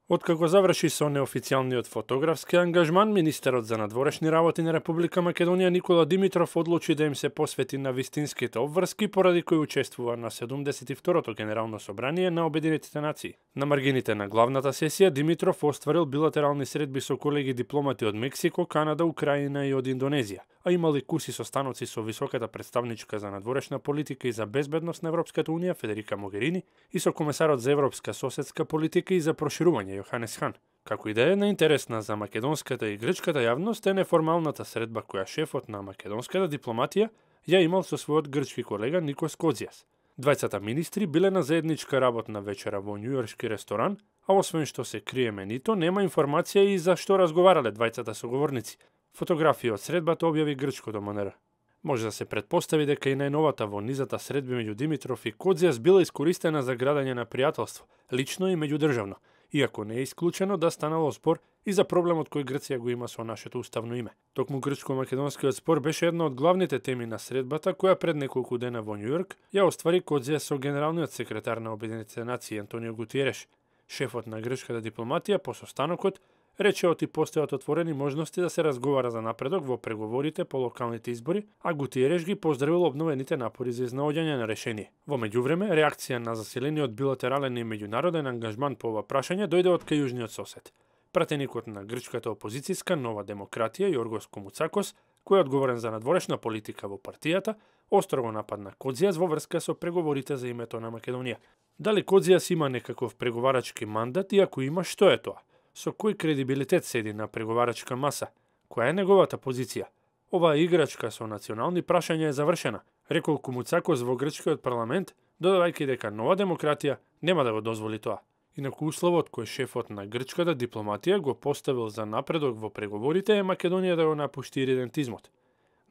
Откако заврши со неофицијалниот фотографски ангажман, министерот за надворешни работи на Република Македонија Никола Димитров одлучи да им се посвети на вистинските обврски, поради кои учествува на 72-то Генерално собрание на Обединетите нации. На маргините на главната сесија Димитров остварил билатерални средби со колеги дипломати од Мексико, Канада, Украина и од Индонезија, а имали куси состаноци со високата представничка за надворешна политика и за безбедност на Европската унија Федерика Могерини и со комесарот за европска соседска политика и за проширување Јоханес Хан. Како и да е, наинтересна за македонската и грчката јавност е неформалната средба која шефот на македонската дипломатија ја имал со својот грчки колега Никос Кодзијас. Двајцата министри биле на заедничка работна вечера во њујоршки ресторан, а освен што се крие менито, нема информација и за што разговарале двајцата соговорници. Фотографија од средбата објави грчкото МНР. Може да се претпостави дека и најновата во низата средби меѓу Димитров и Кодзијас била искористена за градење на пријателство, лично и меѓудржавно, иако не е исклучено да станало спор и за проблемот кој Грција го има со нашето уставно име. Токму грчко-македонскиот спор беше една од главните теми на средбата, која пред неколку дена во Њујорк ја оствари Кодзијас со генералниот секретар на Обединетите нации Антонио Гутиереш. Шефот на грчката дипломатија по состанокот рече оти постојат отворени можности да се разговара за напредок во преговорите по локалните избори, а Гутиереш ги поздравил обновените напори за изнаоѓање на решение. Во меѓувреме, реакција на засилениот билатерален и меѓународен ангажман по ова прашање дојде од кај јужниот сосед. Пратеникот на грчката опозицијска Нова демократија Јоргос Комуцакос, кој е одговорен за надворешна политика во партијата, остро го нападна Кодзијас во врска со преговорите за името на Македонија. Дали Кодзијас има некаков преговарачки мандат и ако има, што е тоа? Со кој кредибилитет седи на преговарачка маса? Која е неговата позиција? Оваа играчка со национални прашања е завршена, рекол Комуцакос во грчкиот парламент, додавајќи дека Нова демократија нема да го дозволи тоа. Инаку условот кој шефот на грчката дипломатија го поставил за напредок во преговорите е Македонија да го напушти иридентизмот.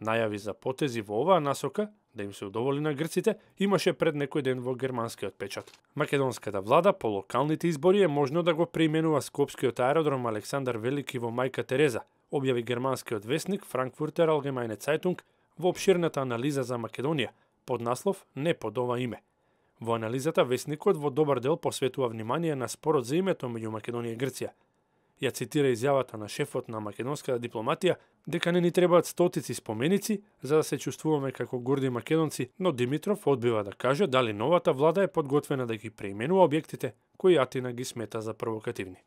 Најави за потези во оваа насока, да им се удоволи на грците, имаше пред некој ден во германскиот печат. Македонската влада по локалните избори е можно да го преименува скопскиот аеродром Александар Велики во Мајка Тереза, објави германскиот весник Frankfurter Allgemeine Zeitung во обширната анализа за Македонија, под наслов "Не под ова име". Во анализата весникот во добар дел посветува внимание на спорот за името меѓу Македонија и Грција. Ја цитира изјавата на шефот на македонската дипломатија дека не ни требаат стотици споменици за да се чувствуваме како горди македонци, но Димитров одбива да каже дали новата влада е подготвена да ги преименува објектите кои Атина ги смета за провокативни.